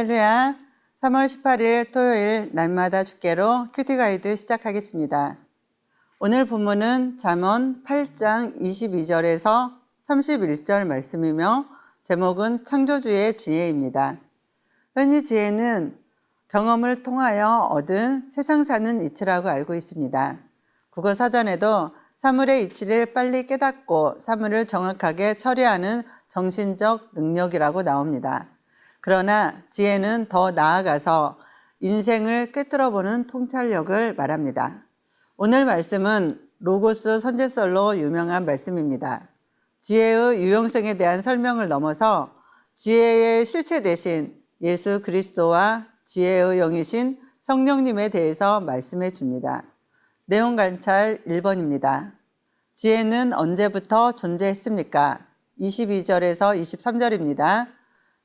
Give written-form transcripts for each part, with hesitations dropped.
할렐루야. 3월 18일 토요일 날마다 주께로 큐티 가이드 시작하겠습니다. 오늘 본문은 잠언 8장 22절에서 31절 말씀이며 제목은 창조주의 지혜입니다. 흔히 지혜는 경험을 통하여 얻은 세상 사는 이치라고 알고 있습니다. 국어사전에도 사물의 이치를 빨리 깨닫고 사물을 정확하게 처리하는 정신적 능력이라고 나옵니다. 그러나 지혜는 더 나아가서 인생을 꿰뚫어보는 통찰력을 말합니다. 오늘 말씀은 로고스 선제설로 유명한 말씀입니다. 지혜의 유용성에 대한 설명을 넘어서 지혜의 실체 대신 예수 그리스도와 지혜의 영이신 성령님에 대해서 말씀해 줍니다. 내용 관찰 1번입니다. 지혜는 언제부터 존재했습니까? 22절에서 23절입니다.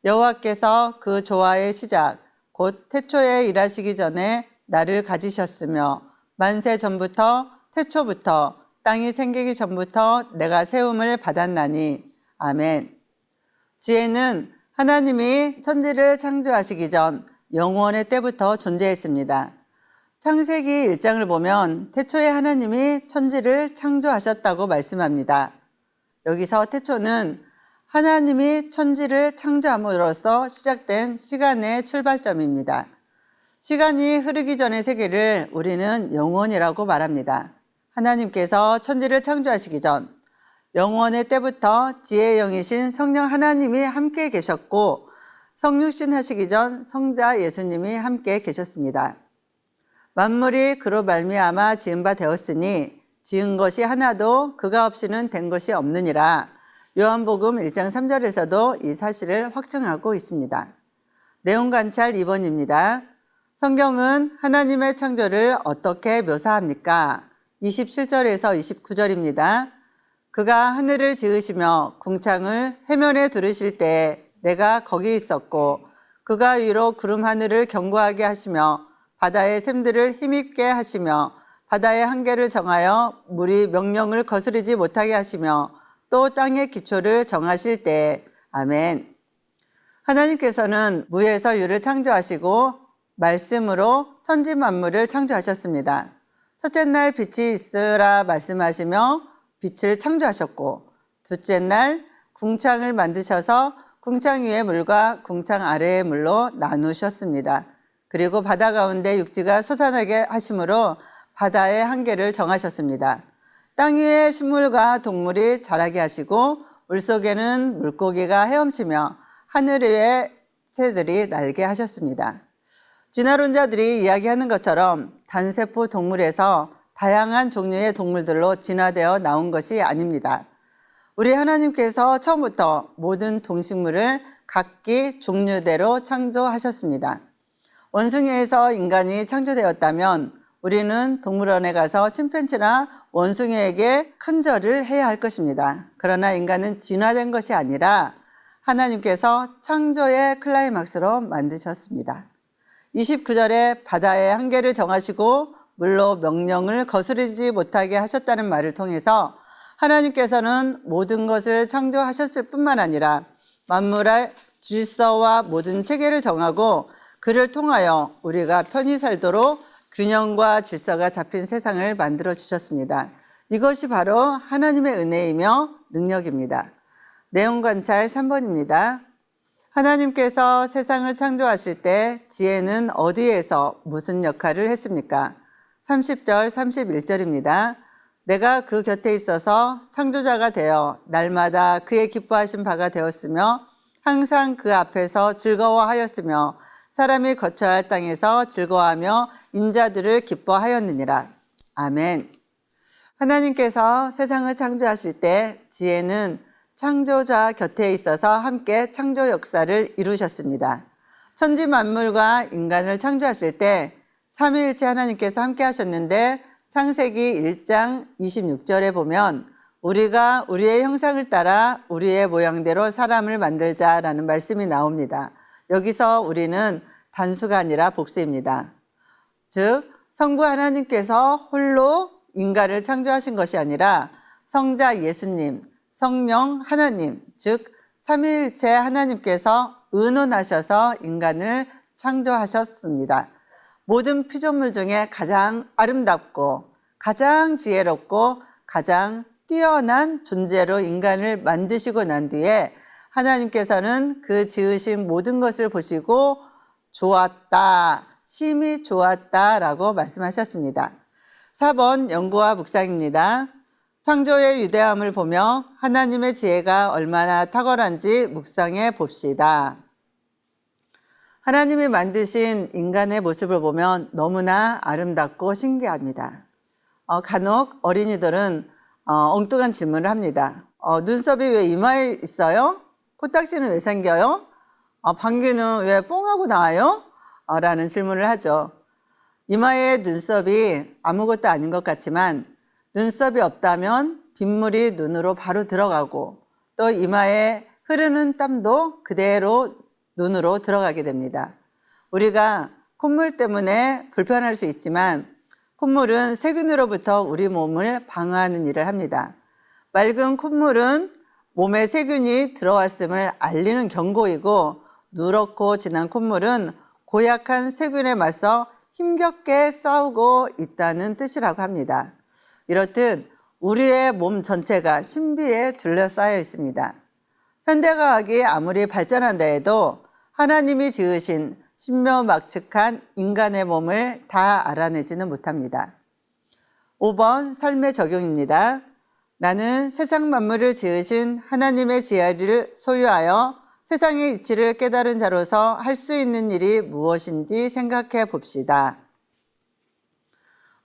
여호와께서 그 조화의 시작 곧 태초에 일하시기 전에 나를 가지셨으며 만세 전부터 태초부터 땅이 생기기 전부터 내가 세움을 받았나니 아멘. 지혜는 하나님이 천지를 창조하시기 전 영원의 때부터 존재했습니다. 창세기 1장을 보면 태초에 하나님이 천지를 창조하셨다고 말씀합니다. 여기서 태초는 하나님이 천지를 창조함으로써 시작된 시간의 출발점입니다. 시간이 흐르기 전의 세계를 우리는 영원이라고 말합니다. 하나님께서 천지를 창조하시기 전 영원의 때부터 지혜의 영이신 성령 하나님이 함께 계셨고 성육신 하시기 전 성자 예수님이 함께 계셨습니다. 만물이 그로 말미암아 지은 바 되었으니 지은 것이 하나도 그가 없이는 된 것이 없느니라. 요한복음 1장 3절에서도 이 사실을 확증하고 있습니다. 내용 관찰 2번입니다. 성경은 하나님의 창조를 어떻게 묘사합니까? 27절에서 29절입니다. 그가 하늘을 지으시며 궁창을 해면에 두르실 때에 내가 거기 있었고 그가 위로 구름 하늘을 견고하게 하시며 바다의 샘들을 힘있게 하시며 바다의 한계를 정하여 물이 명령을 거스르지 못하게 하시며 또 땅의 기초를 정하실 때 아멘. 하나님께서는 무에서 유를 창조하시고 말씀으로 천지 만물을 창조하셨습니다. 첫째 날 빛이 있으라 말씀하시며 빛을 창조하셨고 둘째 날 궁창을 만드셔서 궁창 위의 물과 궁창 아래의 물로 나누셨습니다. 그리고 바다 가운데 육지가 솟아나게 하심으로 바다의 한계를 정하셨습니다. 땅 위에 식물과 동물이 자라게 하시고 물속에는 물고기가 헤엄치며 하늘 위에 새들이 날게 하셨습니다. 진화론자들이 이야기하는 것처럼 단세포 동물에서 다양한 종류의 동물들로 진화되어 나온 것이 아닙니다. 우리 하나님께서 처음부터 모든 동식물을 각기 종류대로 창조하셨습니다. 원숭이에서 인간이 창조되었다면 우리는 동물원에 가서 침팬지나 원숭이에게 큰 절을 해야 할 것입니다. 그러나 인간은 진화된 것이 아니라 하나님께서 창조의 클라이막스로 만드셨습니다. 29절에 바다의 한계를 정하시고 물로 명령을 거스르지 못하게 하셨다는 말을 통해서 하나님께서는 모든 것을 창조하셨을 뿐만 아니라 만물의 질서와 모든 체계를 정하고 그를 통하여 우리가 편히 살도록 균형과 질서가 잡힌 세상을 만들어 주셨습니다. 이것이 바로 하나님의 은혜이며 능력입니다. 내용 관찰 3번입니다. 하나님께서 세상을 창조하실 때 지혜는 어디에서 무슨 역할을 했습니까? 30절, 31절입니다. 내가 그 곁에 있어서 창조자가 되어 날마다 그의 기뻐하신 바가 되었으며 항상 그 앞에서 즐거워하였으며 사람이 거쳐야 할 땅에서 즐거워하며 인자들을 기뻐하였느니라. 아멘. 하나님께서 세상을 창조하실 때 지혜는 창조자 곁에 있어서 함께 창조 역사를 이루셨습니다. 천지 만물과 인간을 창조하실 때 삼위일체 하나님께서 함께 하셨는데 창세기 1장 26절에 보면 우리가 우리의 형상을 따라 우리의 모양대로 사람을 만들자라는 말씀이 나옵니다. 여기서 우리는 단수가 아니라 복수입니다. 즉 성부 하나님께서 홀로 인간을 창조하신 것이 아니라 성자 예수님, 성령 하나님, 즉 삼위일체 하나님께서 의논하셔서 인간을 창조하셨습니다. 모든 피조물 중에 가장 아름답고 가장 지혜롭고 가장 뛰어난 존재로 인간을 만드시고 난 뒤에 하나님께서는 그 지으신 모든 것을 보시고 좋았다, 심히 좋았다라고 말씀하셨습니다. 4번 연구와 묵상입니다. 창조의 위대함을 보며 하나님의 지혜가 얼마나 탁월한지 묵상해 봅시다. 하나님이 만드신 인간의 모습을 보면 너무나 아름답고 신기합니다. 간혹 어린이들은 엉뚱한 질문을 합니다. 눈썹이 왜 이마에 있어요? 코딱지는 왜 생겨요? 방귀는 왜 뽕하고 나와요? 라는 질문을 하죠. 이마에 눈썹이 아무것도 아닌 것 같지만 눈썹이 없다면 빗물이 눈으로 바로 들어가고 또 이마에 흐르는 땀도 그대로 눈으로 들어가게 됩니다. 우리가 콧물 때문에 불편할 수 있지만 콧물은 세균으로부터 우리 몸을 방어하는 일을 합니다. 맑은 콧물은 몸에 세균이 들어왔음을 알리는 경고이고 누렇고 진한 콧물은 고약한 세균에 맞서 힘겹게 싸우고 있다는 뜻이라고 합니다. 이렇듯 우리의 몸 전체가 신비에 둘러싸여 있습니다. 현대과학이 아무리 발전한다 해도 하나님이 지으신 신묘막측한 인간의 몸을 다 알아내지는 못합니다. 5번 삶의 적용입니다. 나는 세상 만물을 지으신 하나님의 지혜를 소유하여 세상의 이치를 깨달은 자로서 할 수 있는 일이 무엇인지 생각해 봅시다.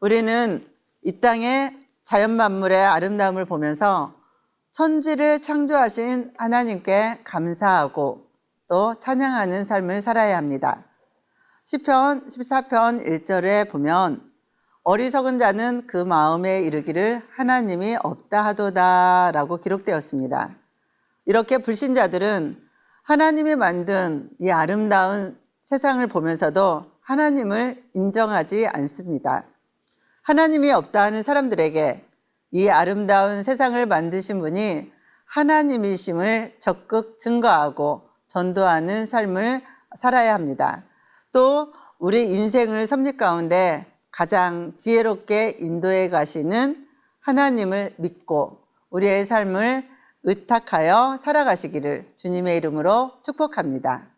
우리는 이 땅의 자연 만물의 아름다움을 보면서 천지를 창조하신 하나님께 감사하고 또 찬양하는 삶을 살아야 합니다. 시편 14편 1절에 보면 어리석은 자는 그 마음에 이르기를 하나님이 없다 하도다 라고 기록되었습니다. 이렇게 불신자들은 하나님이 만든 이 아름다운 세상을 보면서도 하나님을 인정하지 않습니다. 하나님이 없다 하는 사람들에게 이 아름다운 세상을 만드신 분이 하나님이심을 적극 증거하고 전도하는 삶을 살아야 합니다. 또 우리 인생을 섭리 가운데 가장 지혜롭게 인도해 가시는 하나님을 믿고 우리의 삶을 의탁하여 살아가시기를 주님의 이름으로 축복합니다.